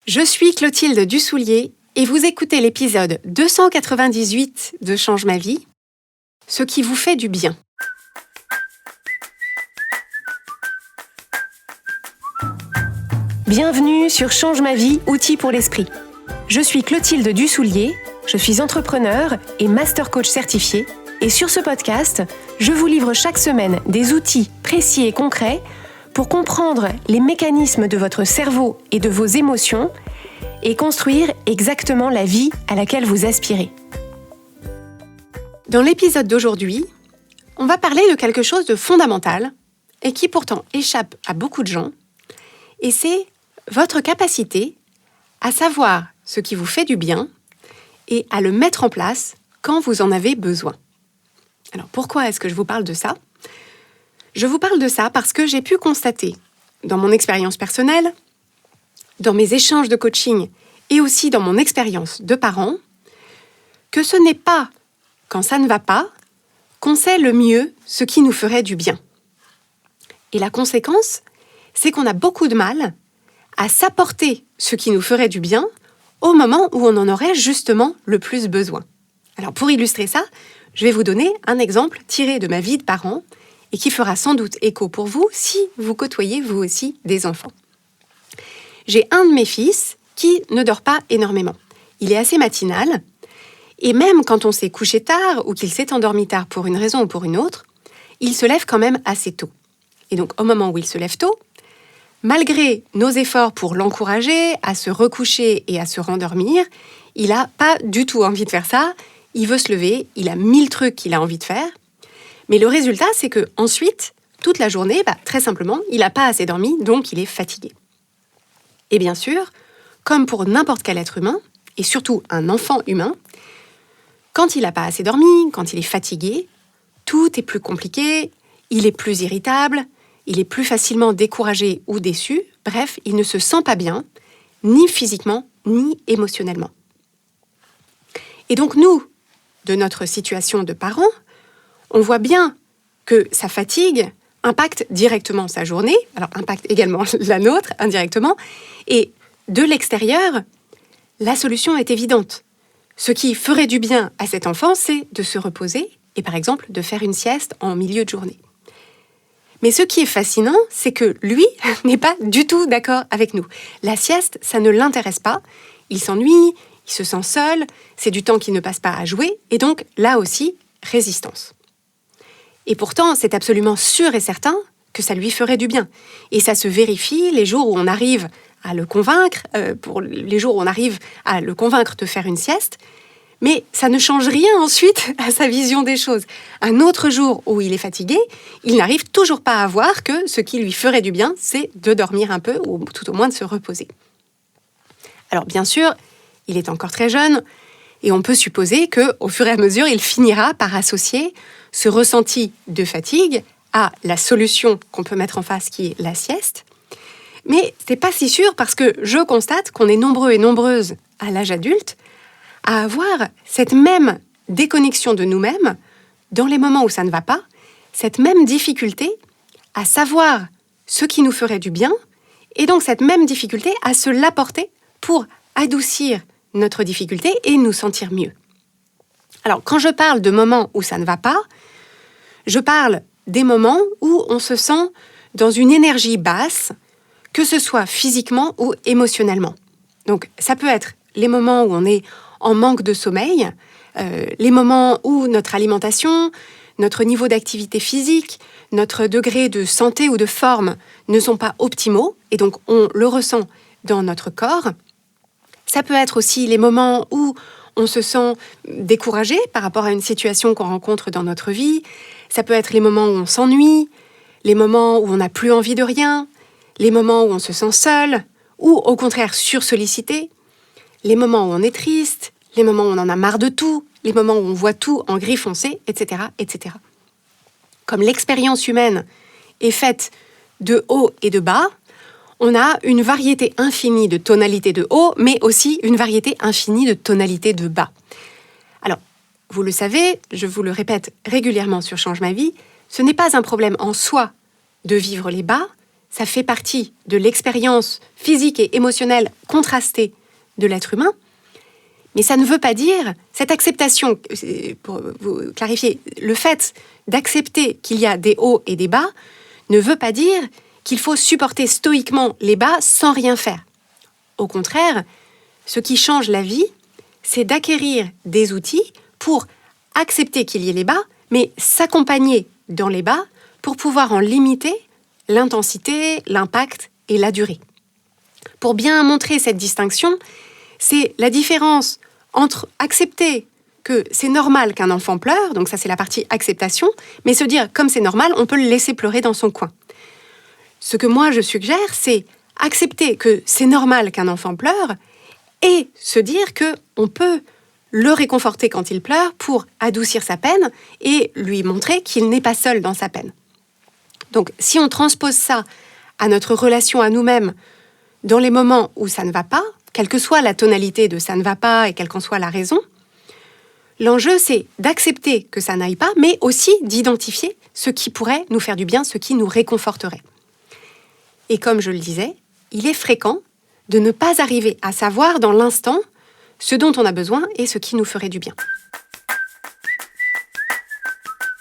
Je suis Clotilde Dussoulier et vous écoutez l'épisode 298 de Change ma vie, ce qui vous fait du bien. Bienvenue sur Change ma vie, outils pour l'esprit. Je suis Clotilde Dussoulier, je suis entrepreneur et master coach certifié et sur ce podcast, je vous livre chaque semaine des outils précis et concrets pour comprendre les mécanismes de votre cerveau et de vos émotions et construire exactement la vie à laquelle vous aspirez. Dans l'épisode d'aujourd'hui, on va parler de quelque chose de fondamental et qui pourtant échappe à beaucoup de gens, et c'est votre capacité à savoir ce qui vous fait du bien et à le mettre en place quand vous en avez besoin. Alors pourquoi est-ce que je vous parle de ça ? Je vous parle de ça parce que j'ai pu constater, dans mon expérience personnelle, dans mes échanges de coaching et aussi dans mon expérience de parent, que ce n'est pas quand ça ne va pas qu'on sait le mieux ce qui nous ferait du bien. Et la conséquence, c'est qu'on a beaucoup de mal à s'apporter ce qui nous ferait du bien au moment où on en aurait justement le plus besoin. Alors pour illustrer ça, je vais vous donner un exemple tiré de ma vie de parent et qui fera sans doute écho pour vous si vous côtoyez vous aussi des enfants. J'ai un de mes fils qui ne dort pas énormément. Il est assez matinal et même quand on s'est couché tard ou qu'il s'est endormi tard pour une raison ou pour une autre, il se lève quand même assez tôt. Et donc au moment où il se lève tôt, malgré nos efforts pour l'encourager à se recoucher et à se rendormir, il n'a pas du tout envie de faire ça. Il veut se lever, il a 1000 trucs qu'il a envie de faire. Mais le résultat, c'est que ensuite, toute la journée, très simplement, il n'a pas assez dormi, donc il est fatigué. Et bien sûr, comme pour n'importe quel être humain, et surtout un enfant humain, quand il n'a pas assez dormi, quand il est fatigué, tout est plus compliqué, il est plus irritable, il est plus facilement découragé ou déçu, bref, il ne se sent pas bien, ni physiquement, ni émotionnellement. Et donc nous, de notre situation de parents, on voit bien que sa fatigue impacte directement sa journée, alors impacte également la nôtre indirectement, et de l'extérieur, la solution est évidente. Ce qui ferait du bien à cet enfant, c'est de se reposer et par exemple de faire une sieste en milieu de journée. Mais ce qui est fascinant, c'est que lui n'est pas du tout d'accord avec nous. La sieste, ça ne l'intéresse pas, il s'ennuie, il se sent seul, c'est du temps qui ne passe pas à jouer, et donc là aussi, résistance. Et pourtant, c'est absolument sûr et certain que ça lui ferait du bien. Et ça se vérifie les jours où on arrive à le convaincre, de faire une sieste, mais ça ne change rien ensuite à sa vision des choses. Un autre jour où il est fatigué, il n'arrive toujours pas à voir que ce qui lui ferait du bien, c'est de dormir un peu, ou tout au moins de se reposer. Alors bien sûr, il est encore très jeune, et on peut supposer qu'au fur et à mesure, il finira par associer ce ressenti de fatigue à la solution qu'on peut mettre en face, qui est la sieste. Mais c'est pas si sûr parce que je constate qu'on est nombreux et nombreuses à l'âge adulte à avoir cette même déconnexion de nous-mêmes dans les moments où ça ne va pas, cette même difficulté à savoir ce qui nous ferait du bien et donc cette même difficulté à se l'apporter pour adoucir notre difficulté et nous sentir mieux. Alors, quand je parle de moments où ça ne va pas, je parle des moments où on se sent dans une énergie basse, que ce soit physiquement ou émotionnellement. Donc, ça peut être les moments où on est en manque de sommeil, les moments où notre alimentation, notre niveau d'activité physique, notre degré de santé ou de forme ne sont pas optimaux, et donc on le ressent dans notre corps. Ça peut être aussi les moments où on se sent découragé par rapport à une situation qu'on rencontre dans notre vie. Ça peut être les moments où on s'ennuie, les moments où on n'a plus envie de rien, les moments où on se sent seul, ou au contraire sursollicité, les moments où on est triste, les moments où on en a marre de tout, les moments où on voit tout en gris foncé, etc., etc. Comme l'expérience humaine est faite de haut et de bas, on a une variété infinie de tonalités de haut, mais aussi une variété infinie de tonalités de bas. Alors, vous le savez, je vous le répète régulièrement sur Change ma vie, ce n'est pas un problème en soi de vivre les bas, ça fait partie de l'expérience physique et émotionnelle contrastée de l'être humain. Mais ça ne veut pas dire, cette acceptation, pour vous clarifier, le fait d'accepter qu'il y a des hauts et des bas ne veut pas dire qu'il faut supporter stoïquement les bas sans rien faire. Au contraire, ce qui change la vie, c'est d'acquérir des outils pour accepter qu'il y ait les bas, mais s'accompagner dans les bas pour pouvoir en limiter l'intensité, l'impact et la durée. Pour bien montrer cette distinction, c'est la différence entre accepter que c'est normal qu'un enfant pleure, donc ça c'est la partie acceptation, mais se dire comme c'est normal, on peut le laisser pleurer dans son coin. Ce que moi je suggère, c'est accepter que c'est normal qu'un enfant pleure et se dire qu'on peut le réconforter quand il pleure pour adoucir sa peine et lui montrer qu'il n'est pas seul dans sa peine. Donc si on transpose ça à notre relation à nous-mêmes dans les moments où ça ne va pas, quelle que soit la tonalité de ça ne va pas et quelle qu'en soit la raison, l'enjeu c'est d'accepter que ça n'aille pas, mais aussi d'identifier ce qui pourrait nous faire du bien, ce qui nous réconforterait. Et comme je le disais, il est fréquent de ne pas arriver à savoir dans l'instant ce dont on a besoin et ce qui nous ferait du bien.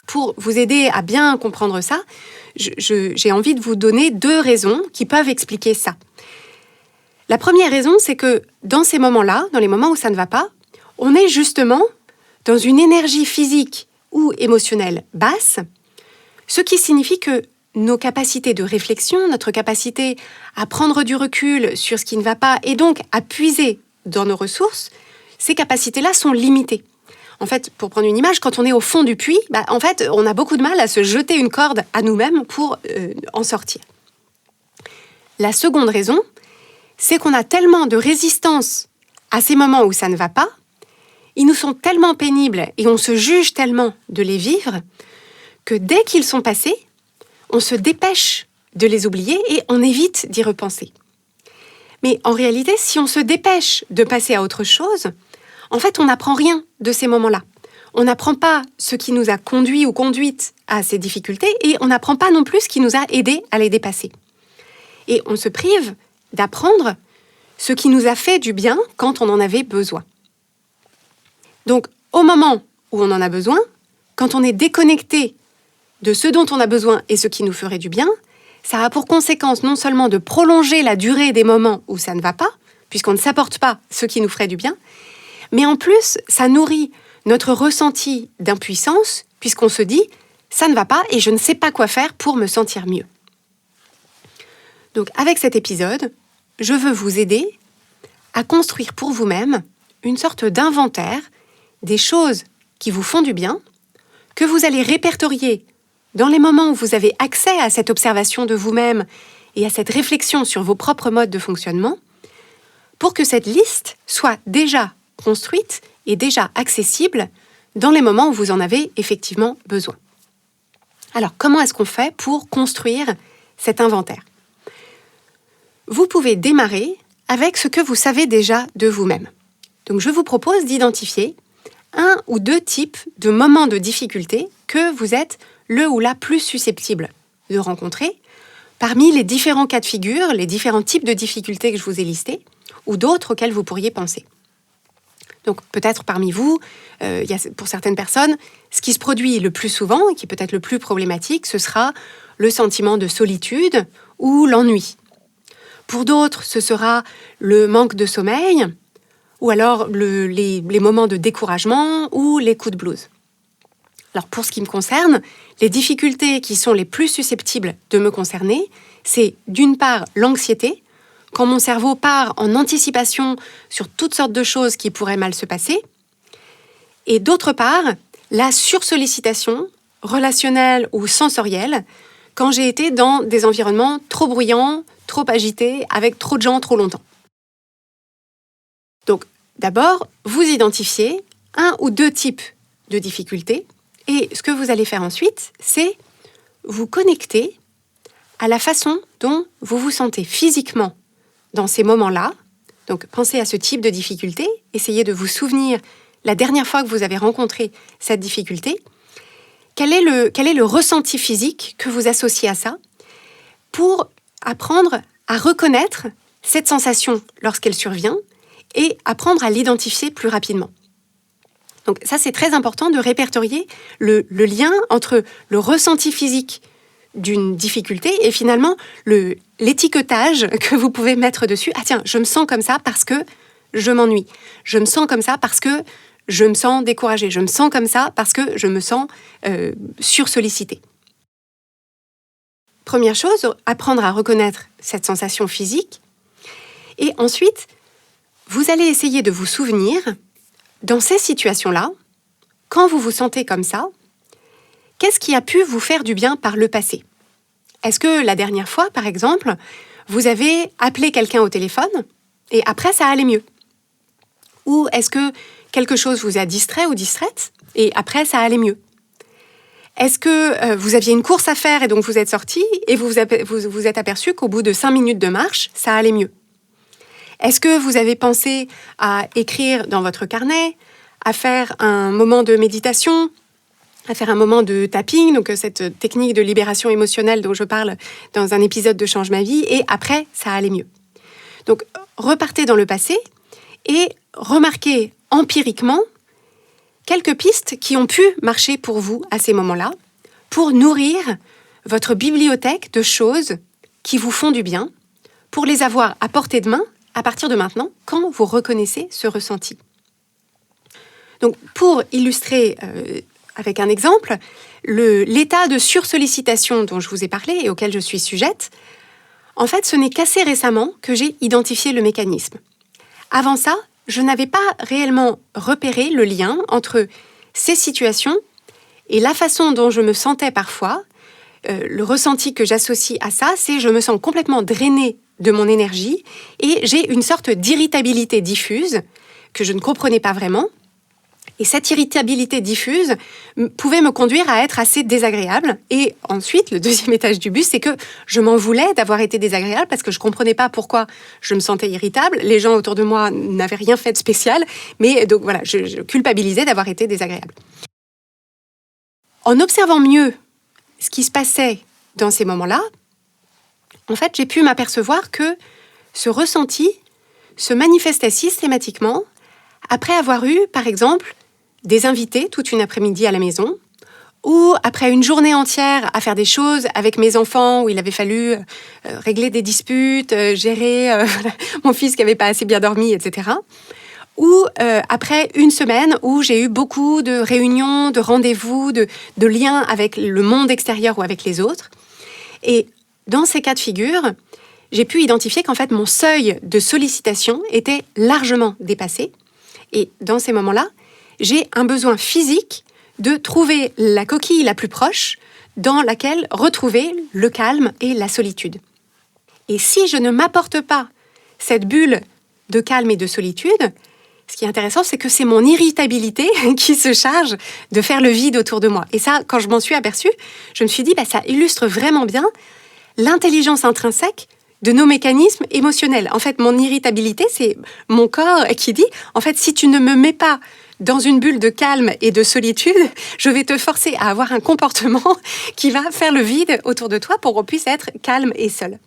Pour vous aider à bien comprendre ça, j'ai envie de vous donner 2 raisons qui peuvent expliquer ça. La première raison, c'est que dans ces moments-là, dans les moments où ça ne va pas, on est justement dans une énergie physique ou émotionnelle basse, ce qui signifie que nos capacités de réflexion, notre capacité à prendre du recul sur ce qui ne va pas et donc à puiser dans nos ressources, ces capacités-là sont limitées. En fait, pour prendre une image, quand on est au fond du puits, en fait, on a beaucoup de mal à se jeter une corde à nous-mêmes pour en sortir. La seconde raison, c'est qu'on a tellement de résistance à ces moments où ça ne va pas, ils nous sont tellement pénibles et on se juge tellement de les vivre que dès qu'ils sont passés, on se dépêche de les oublier et on évite d'y repenser. Mais en réalité, si on se dépêche de passer à autre chose, en fait, on n'apprend rien de ces moments-là. On n'apprend pas ce qui nous a conduit ou conduite à ces difficultés et on n'apprend pas non plus ce qui nous a aidés à les dépasser. Et on se prive d'apprendre ce qui nous a fait du bien quand on en avait besoin. Donc, au moment où on en a besoin, quand on est déconnecté de ce dont on a besoin et ce qui nous ferait du bien, ça a pour conséquence non seulement de prolonger la durée des moments où ça ne va pas, puisqu'on ne s'apporte pas ce qui nous ferait du bien, mais en plus, ça nourrit notre ressenti d'impuissance, puisqu'on se dit « ça ne va pas et je ne sais pas quoi faire pour me sentir mieux ». Donc avec cet épisode, je veux vous aider à construire pour vous-même une sorte d'inventaire des choses qui vous font du bien, que vous allez répertorier dans les moments où vous avez accès à cette observation de vous-même et à cette réflexion sur vos propres modes de fonctionnement, pour que cette liste soit déjà construite et déjà accessible dans les moments où vous en avez effectivement besoin. Alors, comment est-ce qu'on fait pour construire cet inventaire ? Vous pouvez démarrer avec ce que vous savez déjà de vous-même. Donc, je vous propose d'identifier 1 ou 2 types de moments de difficulté que vous êtes le ou la plus susceptible de rencontrer parmi les différents cas de figure, les différents types de difficultés que je vous ai listés ou d'autres auxquels vous pourriez penser. Donc peut-être parmi vous, pour certaines personnes, ce qui se produit le plus souvent et qui peut être le plus problématique, ce sera le sentiment de solitude ou l'ennui. Pour d'autres, ce sera le manque de sommeil ou alors les moments de découragement ou les coups de blues. Alors pour ce qui me concerne, les difficultés qui sont les plus susceptibles de me concerner, c'est d'une part l'anxiété, quand mon cerveau part en anticipation sur toutes sortes de choses qui pourraient mal se passer, et d'autre part, la sursollicitation relationnelle ou sensorielle, quand j'ai été dans des environnements trop bruyants, trop agités, avec trop de gens trop longtemps. Donc, d'abord, vous identifiez 1 ou 2 types de difficultés, et ce que vous allez faire ensuite, c'est vous connecter à la façon dont vous vous sentez physiquement dans ces moments-là. Donc, pensez à ce type de difficulté, essayez de vous souvenir la dernière fois que vous avez rencontré cette difficulté. Quel est le ressenti physique que vous associez à ça pour apprendre à reconnaître cette sensation lorsqu'elle survient et apprendre à l'identifier plus rapidement. Donc ça, c'est très important de répertorier le lien entre le ressenti physique d'une difficulté et finalement l'étiquetage que vous pouvez mettre dessus. Ah tiens, je me sens comme ça parce que je m'ennuie. Je me sens comme ça parce que je me sens découragée. Je me sens comme ça parce que je me sens sursollicitée. Première chose, apprendre à reconnaître cette sensation physique. Et ensuite, vous allez essayer de vous souvenir, dans ces situations-là, quand vous vous sentez comme ça, qu'est-ce qui a pu vous faire du bien par le passé ? Est-ce que la dernière fois, par exemple, vous avez appelé quelqu'un au téléphone et après ça allait mieux ? Ou est-ce que quelque chose vous a distrait ou distraite et après ça allait mieux ? Est-ce que vous aviez une course à faire et donc vous êtes sorti et vous êtes aperçu qu'au bout de 5 minutes de marche, ça allait mieux ? Est-ce que vous avez pensé à écrire dans votre carnet, à faire un moment de méditation, à faire un moment de tapping, donc cette technique de libération émotionnelle dont je parle dans un épisode de Change ma vie, et après, ça allait mieux. Donc, repartez dans le passé et remarquez empiriquement quelques pistes qui ont pu marcher pour vous à ces moments-là, pour nourrir votre bibliothèque de choses qui vous font du bien, pour les avoir à portée de main à partir de maintenant, quand vous reconnaissez ce ressenti. Donc, pour illustrer avec un exemple, l'état de sursollicitation dont je vous ai parlé et auquel je suis sujette, en fait, ce n'est qu'assez récemment que j'ai identifié le mécanisme. Avant ça, je n'avais pas réellement repéré le lien entre ces situations et la façon dont je me sentais parfois. Le ressenti que j'associe à ça, c'est je me sens complètement drainée de mon énergie et j'ai une sorte d'irritabilité diffuse que je ne comprenais pas vraiment. Et cette irritabilité diffuse pouvait me conduire à être assez désagréable. Et ensuite, le deuxième étage du bus, c'est que je m'en voulais d'avoir été désagréable parce que je ne comprenais pas pourquoi je me sentais irritable. Les gens autour de moi n'avaient rien fait de spécial, mais donc voilà, je culpabilisais d'avoir été désagréable. En observant mieux ce qui se passait dans ces moments-là, en fait, j'ai pu m'apercevoir que ce ressenti se manifestait systématiquement après avoir eu, par exemple, des invités toute une après-midi à la maison, ou après une journée entière à faire des choses avec mes enfants où il avait fallu régler des disputes, gérer mon fils qui n'avait pas assez bien dormi, etc. Ou après une semaine où j'ai eu beaucoup de réunions, de rendez-vous, de liens avec le monde extérieur ou avec les autres. Et dans ces cas de figure, j'ai pu identifier qu'en fait, mon seuil de sollicitation était largement dépassé. Et dans ces moments-là, j'ai un besoin physique de trouver la coquille la plus proche dans laquelle retrouver le calme et la solitude. Et si je ne m'apporte pas cette bulle de calme et de solitude, ce qui est intéressant, c'est que c'est mon irritabilité qui se charge de faire le vide autour de moi. Et ça, quand je m'en suis aperçue, je me suis dit, ça illustre vraiment bien l'intelligence intrinsèque de nos mécanismes émotionnels. En fait, mon irritabilité, c'est mon corps qui dit, en fait, si tu ne me mets pas dans une bulle de calme et de solitude, je vais te forcer à avoir un comportement qui va faire le vide autour de toi pour qu'on puisse être calme et seul.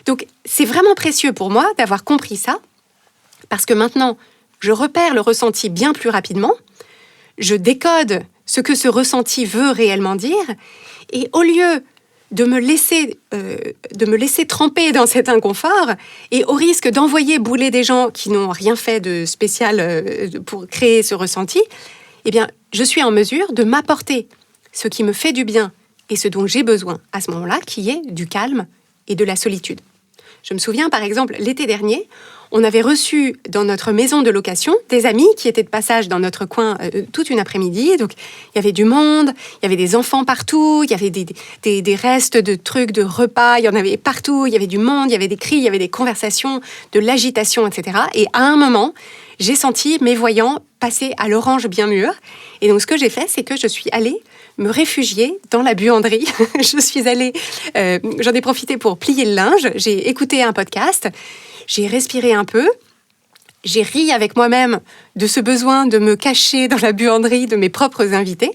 Donc, c'est vraiment précieux pour moi d'avoir compris ça, parce que maintenant, je repère le ressenti bien plus rapidement, je décode ce que ce ressenti veut réellement dire, et au lieu de me laisser tremper dans cet inconfort et au risque d'envoyer bouler des gens qui n'ont rien fait de spécial pour créer ce ressenti, eh bien, je suis en mesure de m'apporter ce qui me fait du bien et ce dont j'ai besoin à ce moment-là, qui est du calme et de la solitude. Je me souviens, par exemple, l'été dernier, on avait reçu dans notre maison de location des amis qui étaient de passage dans notre coin toute une après-midi. Donc, il y avait du monde, il y avait des enfants partout, il y avait des restes de trucs, de repas, il y en avait partout, il y avait du monde, il y avait des cris, il y avait des conversations, de l'agitation, etc. Et à un moment, j'ai senti mes voyants passer à l'orange bien mûr. Et donc, ce que j'ai fait, c'est que je suis allée me réfugier dans la buanderie. J'en ai profité pour plier le linge, j'ai écouté un podcast, j'ai respiré un peu, j'ai ri avec moi-même de ce besoin de me cacher dans la buanderie de mes propres invités.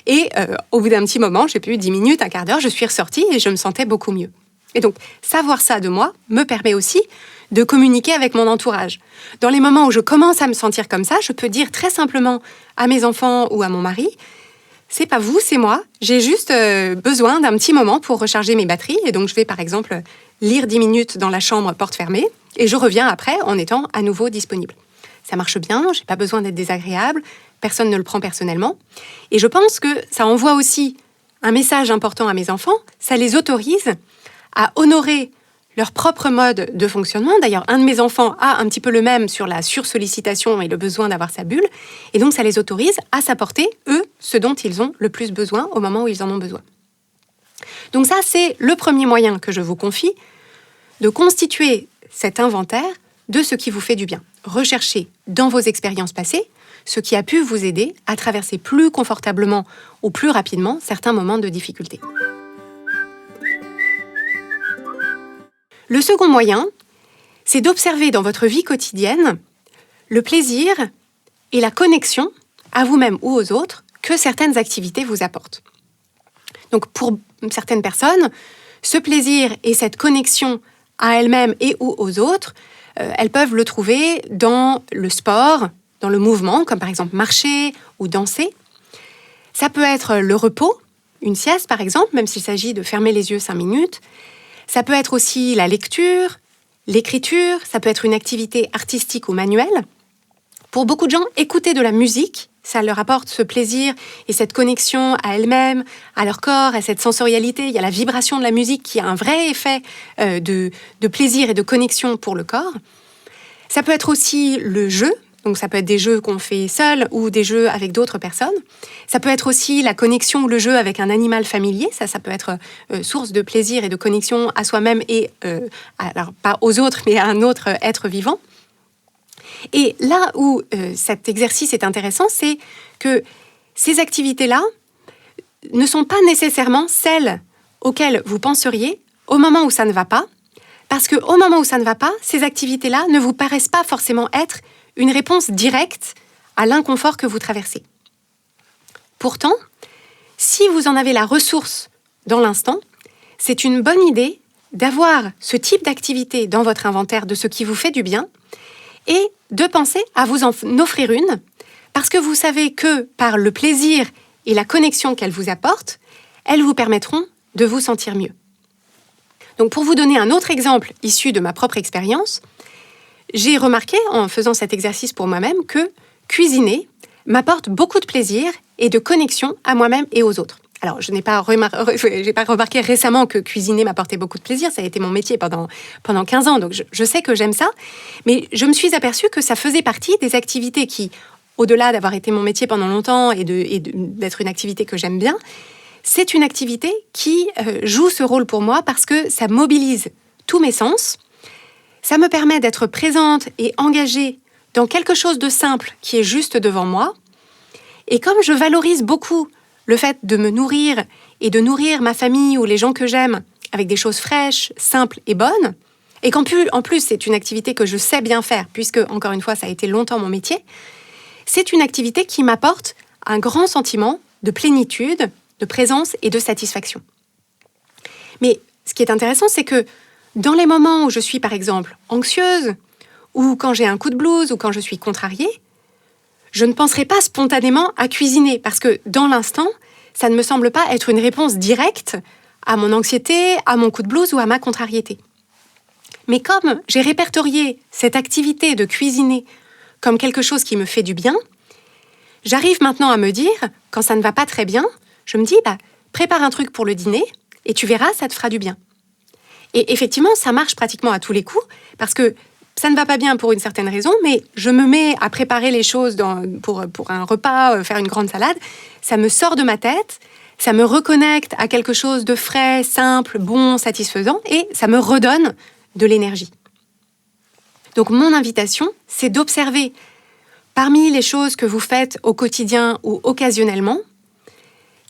Et au bout d'un petit moment, j'ai pu 10 minutes, un quart d'heure, je suis ressortie et je me sentais beaucoup mieux. Et donc, savoir ça de moi me permet aussi de communiquer avec mon entourage. Dans les moments où je commence à me sentir comme ça, je peux dire très simplement à mes enfants ou à mon mari, c'est pas vous, c'est moi, j'ai juste besoin d'un petit moment pour recharger mes batteries. Et donc, je vais par exemple lire 10 minutes dans la chambre, porte fermée, et je reviens après en étant à nouveau disponible. Ça marche bien, j'ai pas besoin d'être désagréable, personne ne le prend personnellement. Et je pense que ça envoie aussi un message important à mes enfants, ça les autorise à honorer leur propre mode de fonctionnement. D'ailleurs, un de mes enfants a un petit peu le même sur la sursollicitation et le besoin d'avoir sa bulle. Et donc, ça les autorise à s'apporter, eux, ce dont ils ont le plus besoin au moment où ils en ont besoin. Donc ça, c'est le premier moyen que je vous confie, de constituer cet inventaire de ce qui vous fait du bien. Recherchez dans vos expériences passées ce qui a pu vous aider à traverser plus confortablement ou plus rapidement certains moments de difficulté. Le second moyen, c'est d'observer dans votre vie quotidienne le plaisir et la connexion à vous-même ou aux autres que certaines activités vous apportent. Donc pour certaines personnes, ce plaisir et cette connexion à elles-mêmes et ou aux autres, elles peuvent le trouver dans le sport, dans le mouvement, comme par exemple marcher ou danser. Ça peut être le repos, une sieste par exemple, même s'il s'agit de fermer les yeux 5 minutes. Ça peut être aussi la lecture, l'écriture, ça peut être une activité artistique ou manuelle. Pour beaucoup de gens, écouter de la musique, ça leur apporte ce plaisir et cette connexion à elles-mêmes, à leur corps, à cette sensorialité. Il y a la vibration de la musique qui a un vrai effet de plaisir et de connexion pour le corps. Ça peut être aussi le jeu. Donc ça peut être des jeux qu'on fait seul ou des jeux avec d'autres personnes. Ça peut être aussi la connexion ou le jeu avec un animal familier. Ça peut être source de plaisir et de connexion à soi-même et, alors pas aux autres, mais à un autre être vivant. Et là où cet exercice est intéressant, c'est que ces activités-là ne sont pas nécessairement celles auxquelles vous penseriez au moment où ça ne va pas, parce qu'au moment où ça ne va pas, ces activités-là ne vous paraissent pas forcément être une réponse directe à l'inconfort que vous traversez. Pourtant, si vous en avez la ressource dans l'instant, c'est une bonne idée d'avoir ce type d'activité dans votre inventaire de ce qui vous fait du bien et de penser à vous en offrir une, parce que vous savez que par le plaisir et la connexion qu'elles vous apportent, elles vous permettront de vous sentir mieux. Donc pour vous donner un autre exemple issu de ma propre expérience, j'ai remarqué, en faisant cet exercice pour moi-même, que cuisiner m'apporte beaucoup de plaisir et de connexion à moi-même et aux autres. Alors, je n'ai pas remarqué récemment que cuisiner m'apportait beaucoup de plaisir. Ça a été mon métier pendant 15 ans, donc je sais que j'aime ça. Mais je me suis aperçue que ça faisait partie des activités qui, au-delà d'avoir été mon métier pendant longtemps et d'être une activité que j'aime bien, c'est une activité qui joue ce rôle pour moi parce que ça mobilise tous mes sens. Ça me permet d'être présente et engagée dans quelque chose de simple qui est juste devant moi. Et comme je valorise beaucoup le fait de me nourrir et de nourrir ma famille ou les gens que j'aime avec des choses fraîches, simples et bonnes, et qu'en plus c'est une activité que je sais bien faire, puisque, encore une fois, ça a été longtemps mon métier, c'est une activité qui m'apporte un grand sentiment de plénitude, de présence et de satisfaction. Mais ce qui est intéressant, c'est que dans les moments où je suis, par exemple, anxieuse, ou quand j'ai un coup de blues, ou quand je suis contrariée, je ne penserai pas spontanément à cuisiner, parce que dans l'instant, ça ne me semble pas être une réponse directe à mon anxiété, à mon coup de blues ou à ma contrariété. Mais comme j'ai répertorié cette activité de cuisiner comme quelque chose qui me fait du bien, j'arrive maintenant à me dire, quand ça ne va pas très bien, je me dis, prépare un truc pour le dîner, et tu verras, ça te fera du bien. Et effectivement, ça marche pratiquement à tous les coups, parce que ça ne va pas bien pour une certaine raison, mais je me mets à préparer les choses pour un repas, faire une grande salade. Ça me sort de ma tête, ça me reconnecte à quelque chose de frais, simple, bon, satisfaisant, et ça me redonne de l'énergie. Donc mon invitation, c'est d'observer parmi les choses que vous faites au quotidien ou occasionnellement,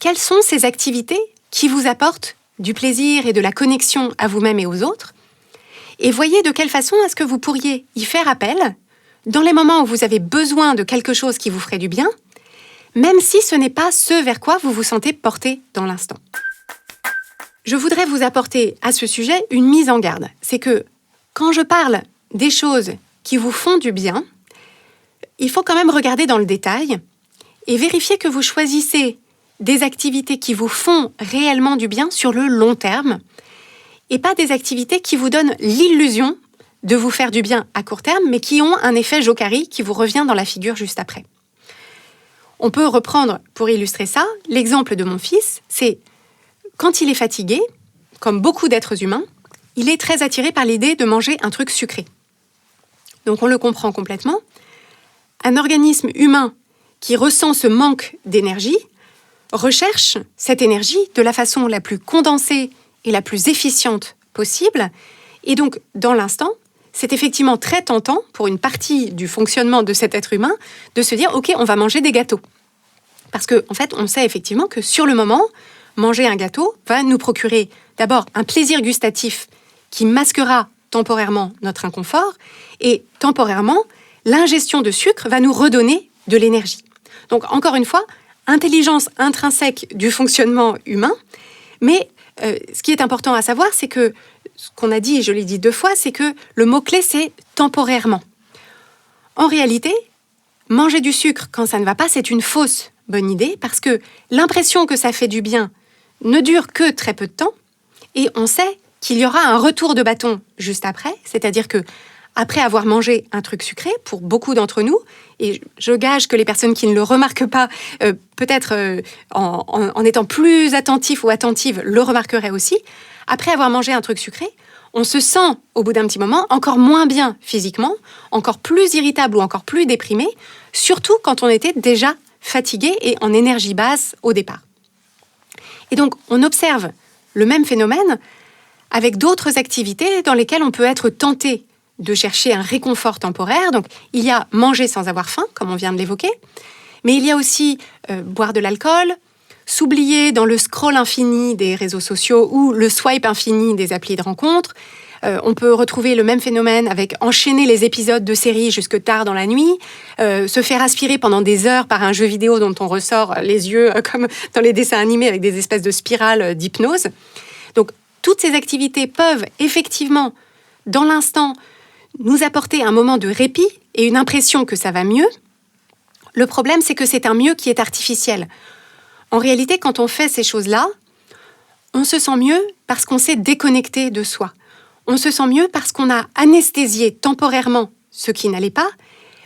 quelles sont ces activités qui vous apportent du plaisir et de la connexion à vous-même et aux autres, et voyez de quelle façon est-ce que vous pourriez y faire appel dans les moments où vous avez besoin de quelque chose qui vous ferait du bien, même si ce n'est pas ce vers quoi vous vous sentez porté dans l'instant. je voudrais vous apporter à ce sujet une mise en garde. C'est que quand je parle des choses qui vous font du bien, il faut quand même regarder dans le détail et vérifier que vous choisissez des activités qui vous font réellement du bien sur le long terme et pas des activités qui vous donnent l'illusion de vous faire du bien à court terme, mais qui ont un effet jokari qui vous revient dans la figure juste après. On peut reprendre, pour illustrer ça, l'exemple de mon fils, c'est quand il est fatigué, comme beaucoup d'êtres humains, il est très attiré par l'idée de manger un truc sucré. Donc on le comprend complètement. Un organisme humain qui ressent ce manque d'énergie recherche cette énergie de la façon la plus condensée et la plus efficiente possible. Et donc, dans l'instant, c'est effectivement très tentant pour une partie du fonctionnement de cet être humain de se dire « Ok, on va manger des gâteaux ». Parce qu'en fait, on sait effectivement que sur le moment, manger un gâteau va nous procurer d'abord un plaisir gustatif qui masquera temporairement notre inconfort et temporairement, l'ingestion de sucre va nous redonner de l'énergie. Donc, encore une fois, intelligence intrinsèque du fonctionnement humain, mais ce qui est important à savoir, c'est que ce qu'on a dit, et je l'ai dit 2 fois, c'est que le mot-clé, c'est temporairement. En réalité, manger du sucre quand ça ne va pas, c'est une fausse bonne idée, parce que l'impression que ça fait du bien ne dure que très peu de temps, et on sait qu'il y aura un retour de bâton juste après, c'est-à-dire que après avoir mangé un truc sucré, pour beaucoup d'entre nous, et je gage que les personnes qui ne le remarquent pas, peut-être en étant plus attentifs ou attentives, le remarqueraient aussi, après avoir mangé un truc sucré, on se sent, au bout d'un petit moment, encore moins bien physiquement, encore plus irritable ou encore plus déprimé, surtout quand on était déjà fatigué et en énergie basse au départ. Et donc, on observe le même phénomène avec d'autres activités dans lesquelles on peut être tenté de chercher un réconfort temporaire. Donc, il y a manger sans avoir faim, comme on vient de l'évoquer, mais il y a aussi boire de l'alcool, s'oublier dans le scroll infini des réseaux sociaux ou le swipe infini des applis de rencontres. On peut retrouver le même phénomène avec enchaîner les épisodes de séries jusque tard dans la nuit, se faire aspirer pendant des heures par un jeu vidéo dont on ressort les yeux comme dans les dessins animés avec des espèces de spirales d'hypnose. Donc, toutes ces activités peuvent effectivement, dans l'instant, nous apporter un moment de répit et une impression que ça va mieux. Le problème, c'est que c'est un mieux qui est artificiel. En réalité, quand on fait ces choses-là, on se sent mieux parce qu'on s'est déconnecté de soi. On se sent mieux parce qu'on a anesthésié temporairement ce qui n'allait pas,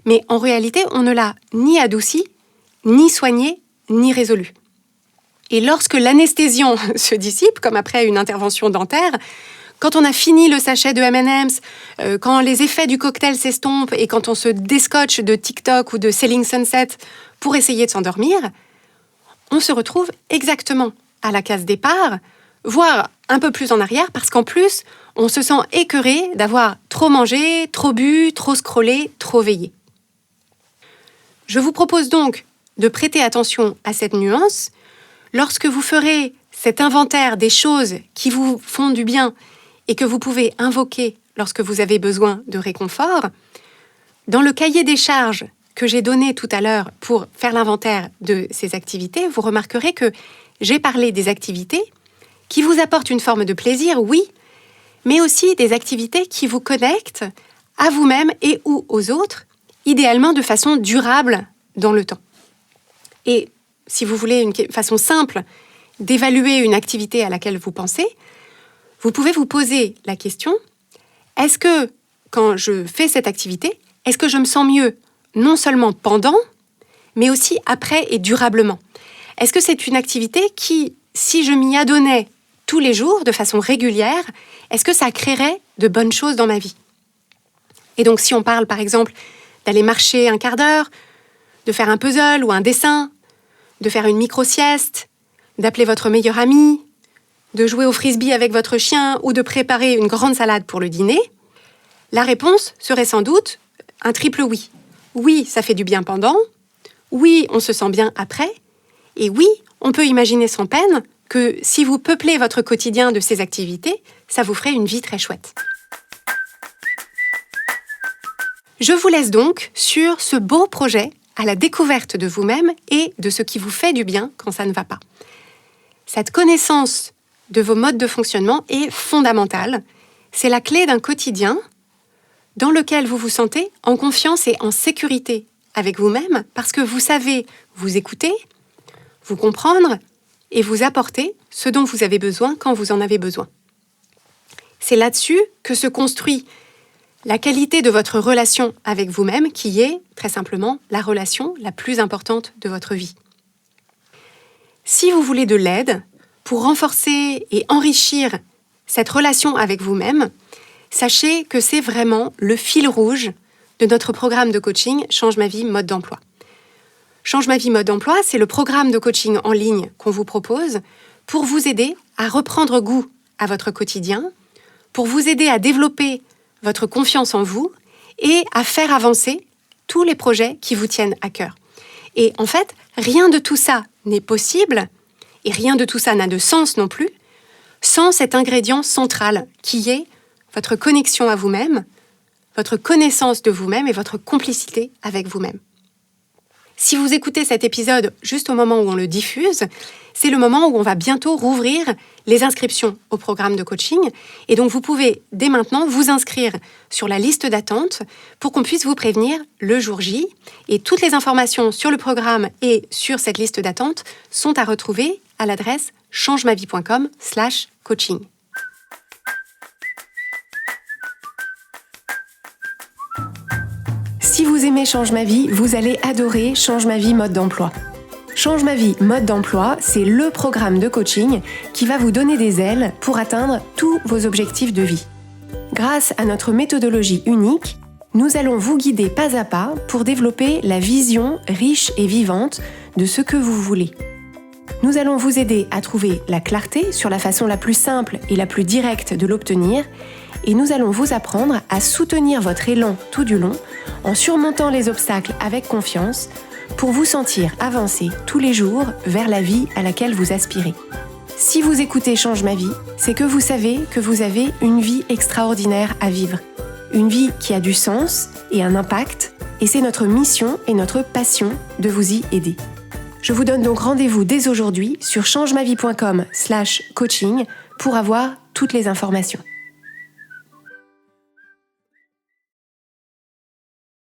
mais en réalité, on ne l'a ni adouci, ni soigné, ni résolu. Et lorsque l'anesthésion se dissipe, comme après une intervention dentaire, quand on a fini le sachet de M&M's, quand les effets du cocktail s'estompent et quand on se déscotche de TikTok ou de Selling Sunset pour essayer de s'endormir, on se retrouve exactement à la case départ, voire un peu plus en arrière, parce qu'en plus, on se sent écœuré d'avoir trop mangé, trop bu, trop scrollé, trop veillé. Je vous propose donc de prêter attention à cette nuance. Lorsque vous ferez cet inventaire des choses qui vous font du bien et que vous pouvez invoquer lorsque vous avez besoin de réconfort, dans le cahier des charges que j'ai donné tout à l'heure pour faire l'inventaire de ces activités, vous remarquerez que j'ai parlé des activités qui vous apportent une forme de plaisir, oui, mais aussi des activités qui vous connectent à vous-même et ou aux autres, idéalement de façon durable dans le temps. Et si vous voulez une façon simple d'évaluer une activité à laquelle vous pensez, vous pouvez vous poser la question, est-ce que quand je fais cette activité, est-ce que je me sens mieux non seulement pendant, mais aussi après et durablement? Est-ce que c'est une activité qui, si je m'y adonnais tous les jours, de façon régulière, est-ce que ça créerait de bonnes choses dans ma vie? Et donc, si on parle, par exemple, d'aller marcher un quart d'heure, de faire un puzzle ou un dessin, de faire une micro-sieste, d'appeler votre meilleur ami, de jouer au frisbee avec votre chien ou de préparer une grande salade pour le dîner, la réponse serait sans doute un triple oui. Oui, ça fait du bien pendant. Oui, on se sent bien après. Et oui, on peut imaginer sans peine que si vous peuplez votre quotidien de ces activités, ça vous ferait une vie très chouette. Je vous laisse donc sur ce beau projet à la découverte de vous-même et de ce qui vous fait du bien quand ça ne va pas. Cette connaissance de vos modes de fonctionnement est fondamentale. C'est la clé d'un quotidien dans lequel vous vous sentez en confiance et en sécurité avec vous-même parce que vous savez vous écouter, vous comprendre et vous apporter ce dont vous avez besoin quand vous en avez besoin. C'est là-dessus que se construit la qualité de votre relation avec vous-même qui est, très simplement, la relation la plus importante de votre vie. Si vous voulez de l'aide pour renforcer et enrichir cette relation avec vous-même, sachez que c'est vraiment le fil rouge de notre programme de coaching Change ma vie mode d'emploi. Change ma vie mode d'emploi, c'est le programme de coaching en ligne qu'on vous propose pour vous aider à reprendre goût à votre quotidien, pour vous aider à développer votre confiance en vous et à faire avancer tous les projets qui vous tiennent à cœur. Et en fait, rien de tout ça n'est possible et rien de tout ça n'a de sens non plus sans cet ingrédient central qui est votre connexion à vous-même, votre connaissance de vous-même et votre complicité avec vous-même. Si vous écoutez cet épisode juste au moment où on le diffuse, c'est le moment où on va bientôt rouvrir les inscriptions au programme de coaching. Et donc, vous pouvez dès maintenant vous inscrire sur la liste d'attente pour qu'on puisse vous prévenir le jour J. Et toutes les informations sur le programme et sur cette liste d'attente sont à retrouver à l'adresse changemavie.com/coaching. Si vous aimez Change ma vie, vous allez adorer Change ma vie mode d'emploi. Change ma vie mode d'emploi, c'est le programme de coaching qui va vous donner des ailes pour atteindre tous vos objectifs de vie. Grâce à notre méthodologie unique, nous allons vous guider pas à pas pour développer la vision riche et vivante de ce que vous voulez. Nous allons vous aider à trouver la clarté sur la façon la plus simple et la plus directe de l'obtenir et nous allons vous apprendre à soutenir votre élan tout du long en surmontant les obstacles avec confiance pour vous sentir avancer tous les jours vers la vie à laquelle vous aspirez. Si vous écoutez Change ma vie, c'est que vous savez que vous avez une vie extraordinaire à vivre. Une vie qui a du sens et un impact, et c'est notre mission et notre passion de vous y aider. Je vous donne donc rendez-vous dès aujourd'hui sur changemavie.com/coaching pour avoir toutes les informations.